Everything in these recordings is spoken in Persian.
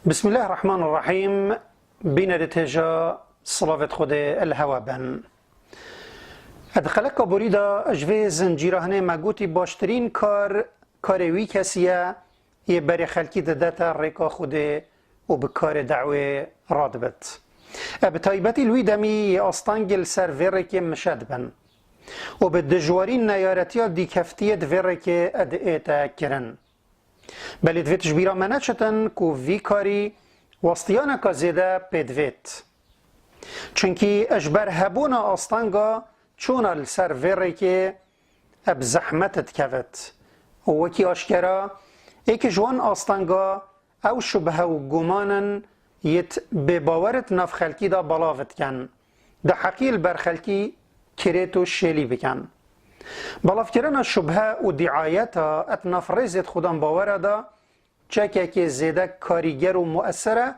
بسم الله الرحمن الرحیم. بین رتجا صلوات خود الهوا بن ادخلک بریدا اجوه زنجیرهنه مگوتی باشترین کاروی کسیه یه بری خلکی داتا ریکا خوده و بکار دعوه راد بد ابتایبتی لوی دمی یه استانگل سر ویره که مشد بن و به دجوارین نیارتیا دیکفتیت ویره که ادعیتا کرن بلید ویتش بیرا منه چتن که وی کاری وستیانه که زیده پیدویت چونکی اجبر هبون آستانگا چون السر ویره که اب زحمتت کوت و وکی آشکرا ایک جوان آستانگا او شبه و گمانن یت بباورت نف خلکی دا بلاوت کن دا حقیل بر خلکی کریتو شیلی بکن بلاف کرن شبه و دعایتا ات نف ریزت خودم باوره دا چکه که زیده کاریگر و مؤثره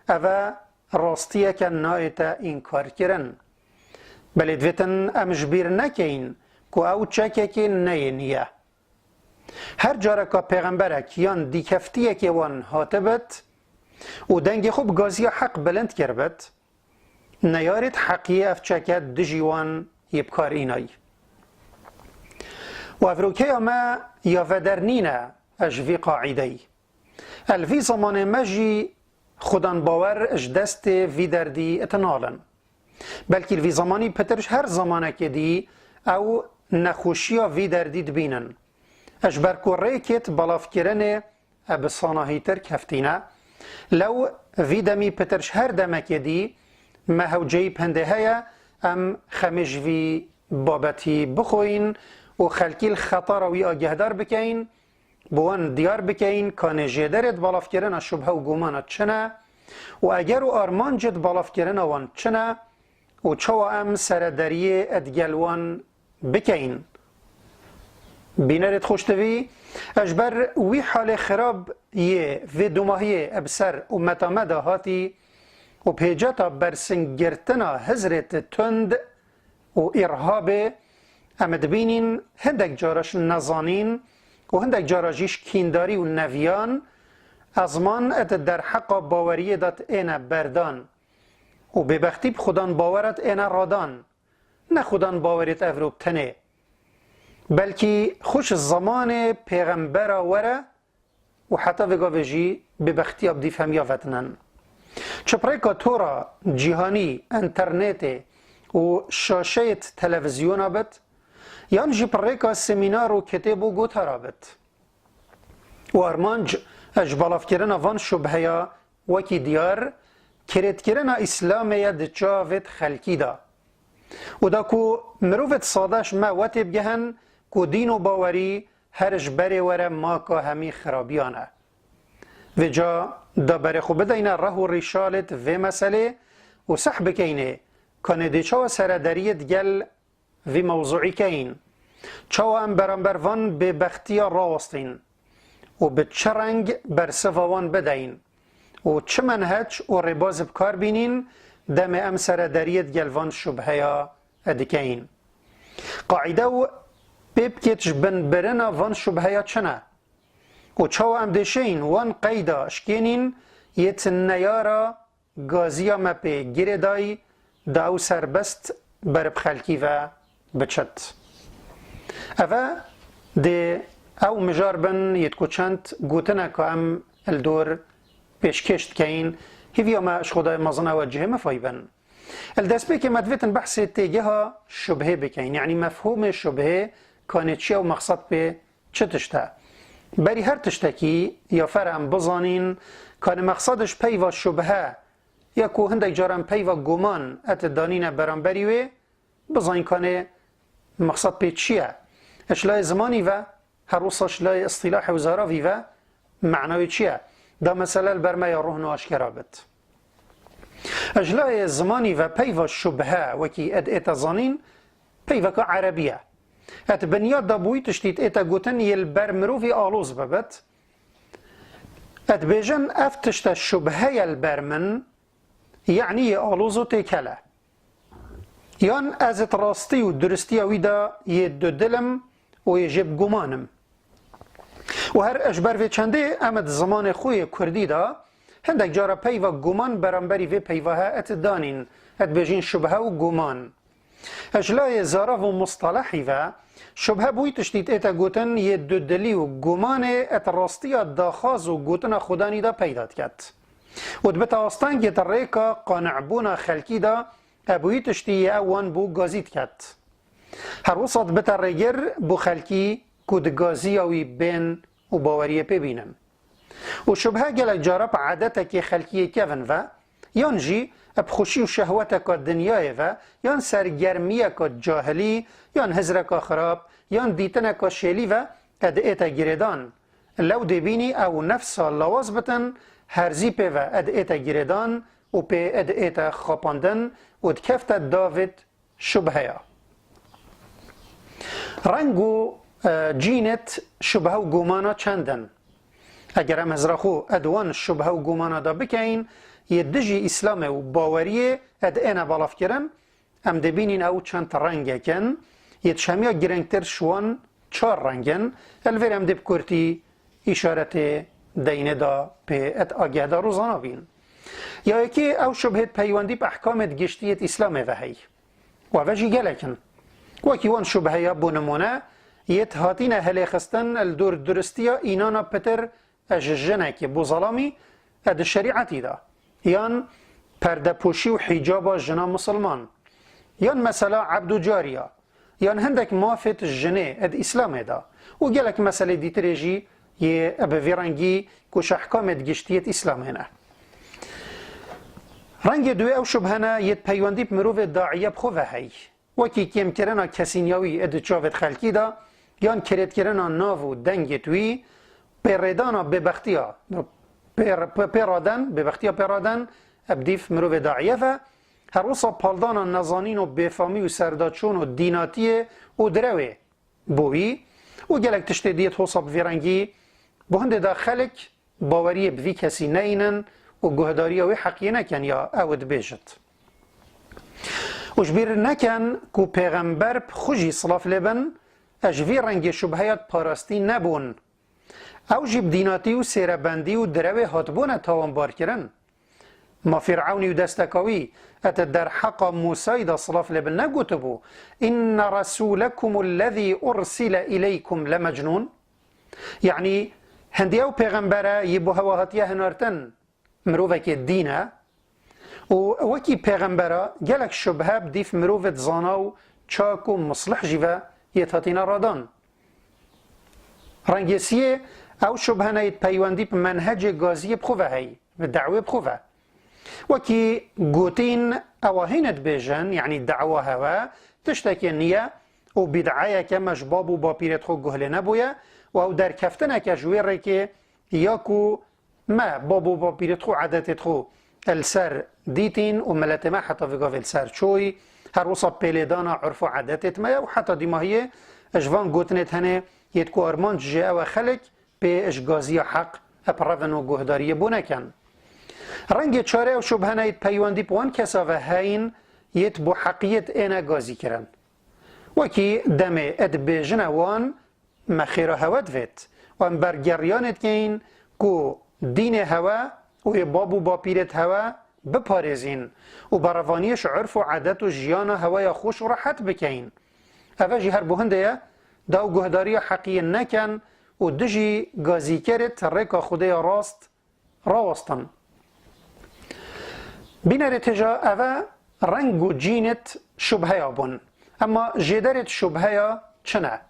او راستیه که نایتا این کار کرن بلی دویتن امجبیر نکین که او چکه که نینیه هر جاره که پیغمبرک یان دیکفتیه که وان هاتبت و دنگ خوب گازی حق بلند کربت نیارت حقیه اف چکه دجیوان یبکار اینای و افروکه اما یافدرنینه اجوی قاعدهی الوی زمان مجی خودان باور اج دست وی دردی اتنالن بلکه الوی زمانی پترش هر زمانه که دی او نخوشی وی دردی دبینن اج برکوره کت بلاف کرنه ابسانهی تر کفتینه لو وی دمی پترش هر دمه که دی مهوجهی پنده هیا ام خمش وی بابتی بخوین و خلکی خطر وی آگهدار بکین بوان دیار بکین کان جدرت بلاف کرن شبه و گمانت چنه و اگر و آرمان جد بلاف کرن وان چنه و چوا ام سردریه ادگلوان بکین بینرت خوشتوی اجبر وی حال خراب یه و دوماهیه ابسر امتا مده هاتی و پیجاتا برسنگرتنا حضرت تند و ارهاب امد بینین هندک جارش نزانین و هندک جاراجیش کینداری و نویان ازمان ات در حق باوریه دات اینا بردان و ببختی خودان باورت اینا رادان نه خودان باوریت افروب تنه بلکه خوش زمان پیغمبر وره و حتی وگاوجی ببختی ابدی فهمیا وطنن چپره که تورا جیهانی انترنت و شاشه تلویزیون بد یان جی پره سمینار و کتاب و گوت رابط و ارمانج اجبالاف کرن وان شبهیا وکی دیار کرد کرن اسلام ید جاوت خلکی دا و دا کو مروفت صادش ما وطب گهن کو دین و باوری هرش بری وره ما که همی خرابیانه و جا دا بری خوب بدین ره و ریشالت و مسئله و صح بکینه کانه دی چاو سردریت گل و موضوعی کین چاو ام برانبر وان به بختیا راستین و به چه رنگ بر صفوان بدین و چه منهج و رباز بکار بینین دم ام سردریت گل وان شبهیا ادکین قاعده و ببکتش بن برنا وان شبهیا چنه و چاو ام دشین وان قیدا اشکینین یت نیارا گازیا مپی گیردای داو سربست برب خلکی و بچت اوه ده او مجار بن یتکو چند گوتنه که ام الدور پیشکشت کهین هیوی اما اشخوده مازنه وجهه مفای بن الدست که مدویتن بحث تیگه ها شبهه بکین یعنی مفهوم شبهه کانه چیه و مقصد به چه تشته بری هر تشتکی یا فرم بزانین کانه مقصدش پی و شبهه یا که هندک جارم پی و گمان ات دانین برانبریوه بزانین کانه مقصد به چیه اشلای زمانی و هر روز اشلای اصطلاح وزاراوی و معنوی چیه دا مثلا برمای روح آشکرابت اشلای زمانی و پی و شبهه وکی اد اتزانین پی و که عربیه ات بنیاد دا بوی تشتید اتا گوتن یل برمروفی آلوز ببت ات بیجن افتشت شبهه یل برمن یعنی آلوزو تکله یان از راستی و درستی ویدا یه دو دلم و یه جب گمانم و هر اجبر و چنده امد زمان خوی کردی دا هندك جارا پیوا گمان برانبری و پیوا ها ات دانین ات بجین شبهه و گمان اجلای زاره و مصطلحی و شبهه بوی تشتید ایتا گوتن یه دودلی و گمان ات راستی داخاز و گوتن خدانی دا پیداد کد و دبتا آستان گیت ریکا قانعبونا خلکی دا ابوی تشتی اوان بو گازید کد هر وسط بتا ریگر بو خلکی کود گازی اوی بین و باوریه پی بینن و شبهه گلک جارب عادتك خلقیه کون و یان جی بخوشی و شهوتك دنیای و یان سرگرمیک جاهلی یان هزرک خراب یان دیتنک شیلی و اد ایتا گریدان لو دبینی او نفس لواز بتن هرزی پی و اد ایتا گریدان و پی اد ایتا خاپاندن و دکفت داوید شبهه رنگو جینت شبهه و گمانا چندن اگر هم هزراخو ادوان شبهه و گمانا دا بکین یه دجی اسلام و باوریه اد اینا بالاف کرن ام دبینین او چند رنگه کن یه شمیا گرنگتر شوان 4 رنگن الویر ام دب کرتی اشارت دینه دا پی اد آگه دا روزانا بین یا یکی او شبهت پیواندی به احکامت گشتیت اسلام وحی و وجی گلکن وکی وان شبهه بونمونه یت هاتین هلی خستن الدور درستیا اینانا پتر اججنه که بوظلامی اد شریعتی دا یان پرده پوشی و حجاب جنا مسلمان یان مثلا عبدو جاریا یان هندک مافت جنه اد اسلام دا و گلک مسئله دیترجی یه ابویرنگی کش احکامت گشتیت اسلام هنه رنگ دوی او شبهنه یت پیواندی بمروف داعیه بخوه هی وکی کم کرنا کسینیاوی اد چاوت خلکی دا یان کرد کرنا ناو دنگ توی پیردانا ببختیا پیرادن ببختیا پیرادن ابدیف مروف داعیه و هر وصا پالدانا نزانین و بفامی و سرداچون و دیناتیه و دروه بوی و گلک تشتیدیت حصاب ویرنگی بهنده دا خلق باوری بوی کسی نینن و گهداری و حقیه نکن یا اود بیجت و جبیر نکن که پیغمبر خوشی صلاف لبن اجوی رنگ شبهیت پاراستی نبون او جیب دیناتی و سیربندی و دروه هاتبون تاوان بار کرن ما فرعونی و دستکاوی ات در حق موسی دا صلاف لبن نگوتو بو ان رسولكم الذي ارسل اليكم لمجنون یعنی هندی او پیغمبره یبو هواهاتیه هنارتن مروفه که دینه و وکی پیغمبره گلک شبهه بدیف مروفت زاناو چاک و مصلح جیوه یتاتینا رادان رنگیسیه او شبهه نید پیواندی به منهج گازی بخوه هی و دعوه بخوه وکی گوتین اواهینت بیجن یعنی دعوه هوا تشتکی نیه و بدعایه که مجباب و باپیرت خو گهله نبویه و او در کفتنه که جویره که یاکو ما بابو باپیرت خو عادتت خو السر دیتین و ملت ما حتی وگاف السر چوی هر وصا پیلیدانا عرف و عادتت ما و حتی دیماهیه اجوان گوتنت هنه یدکو ارمان جه او خلق به اشگازی حق اپرون و گهداری بونکن رنگ چاره و شبهه نید پیواندی بوان کسا و هین یت بو حقیت اینا گازی کرن وکی دم اد بیجن وان مخیر هوا دوید وان برگریانت کین کو دین هوا و بابو با پیرت هوا بپارزین و بروانیش عرف و عادت و جیان هوای خوش و راحت بکین اوه جی هر بوهنده داو گهداری حقیه نکن و دجی گازی کرد ریکا خدای راست راوستن بینر تجا اوه رنگ و جینت شبهه بون اما جدرت شبهه چنه؟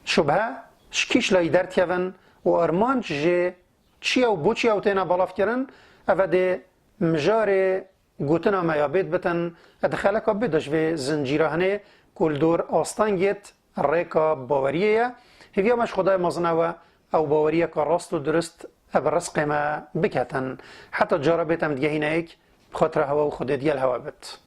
شبهه شکیش لای درد کون و ارمان جه چی و بو چی او تینا بالاف کرن اوه ده مجار گوتنا میابید بتن ادخالکا بدش و زنجیرهنه کل دور آستانگیت ریکا باوریه هیویا مش خدای مزنوه او باوریه که راست و درست ابرس قیمه بکتن حتی جاربیت هم دیگه هینه ایک بخاطر هوا و خود دیل هوا بید